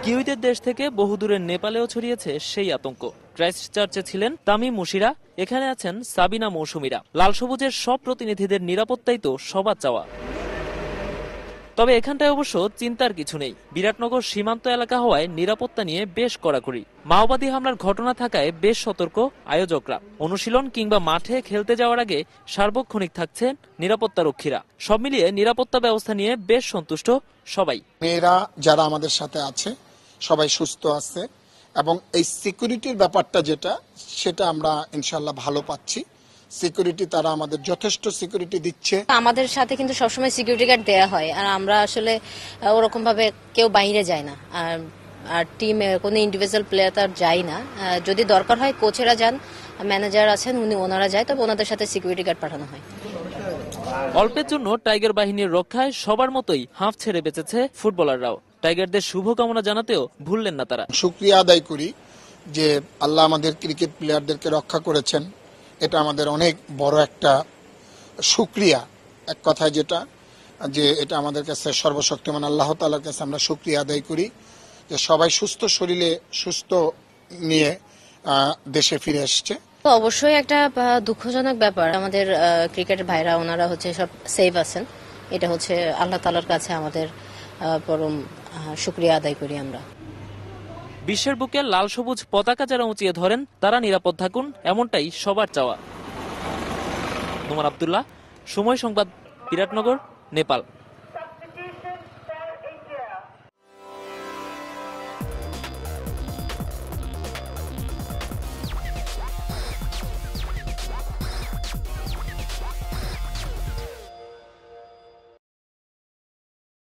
কিউইদের দেশ থেকে বহুদূরের নেপালেও ছড়িয়েছে সেই আতঙ্ক। ক্রাইস্ট চার্চে ছিলেন তামিম মুশিরা, এখানে আছেন সাবিনা মৌসুমীরা। লাল সবুজের সব প্রতিনিধিদের নিরাপত্তাই তো সবার চাওয়া। তবে এখানটায় অবশ্য চিন্তার কিছু নেই। বিরাটনগর সীমান্ত এলাকা হওয়ায় নিরাপত্তা নিয়ে বেশ কড়াকড়ি। মাওবাদী হামলার ঘটনা থাকায় বেশ সতর্ক আয়োজকরা। অনুশীলন কিংবা মাঠে খেলতে যাওয়ার আগে সার্বক্ষণিক থাকছেন নিরাপত্তারক্ষীরা। সব মিলিয়ে নিরাপত্তা ব্যবস্থা নিয়ে বেশ সন্তুষ্ট সবাই। মেয়েরা যারা আমাদের সাথে আছে সবাই সুস্থ আছে এবং এই সিকিউরিটির ব্যাপারটা সেটা আমরা ইনশাল্লাহ ভালো পাচ্ছি। সিকিউরিটি তারা আমাদের যথেষ্ট সিকিউরিটি দিচ্ছে। আমাদের সাথে কিন্তু সবসময় সিকিউরিটি গার্ড দেয়া হয়, আর আমরা আসলে ওরকম ভাবে কেউ বাইরে যায় না। আর টিমে কোনো ইন্ডিভিজুয়াল প্লেয়ার তার যায় না। যদি দরকার হয় কোচেরা যান, ম্যানেজার আছেন ওনারা যায়, তবে ওনাদের সাথে সিকিউরিটি গার্ড পাঠানো হয়। অল্পের জন্য টাইগার বাহিনীর রক্ষায় সবার মতোই হাঁফ ছেড়ে বেঁচেছে ফুটবলাররাও। টাইগারদের শুভকামনা জানাতেও ভুললেন না তারা। শুকরিয়া আদায় করি যে আল্লাহ আমাদের ক্রিকেট প্লেয়ারদেরকে রক্ষা করেছেন, এটা আমাদের অনেক বড় একটা শুকরিয়া। এক কথায় যে এটা আমাদের কাছে সর্বশক্তিমান আল্লাহ তাআলার কাছে আমরা শুকরিয়া আদায় করি যে সবাই সুস্থ শরীরে সুস্থ নিয়ে দেশে ফিরে এসছে। তো অবশ্যই একটা দুঃখজনক ব্যাপার। আমাদের ক্রিকেটের ভাইরা ওনারা সব সেভ আছেন, এটা আল্লাহ তাআলার কাছে আমাদের পরম শুকরিয়া আদায় করি আমরা। বিশ্বের বুকে লাল সবুজ পতাকা যারা উঁচিয়ে ধরেন তারা নিরাপদ থাকুন, এমনটাই সবার চাওয়া। নোমান আব্দুল্লাহ, সময় সংবাদ, বিরাটনগর, নেপাল।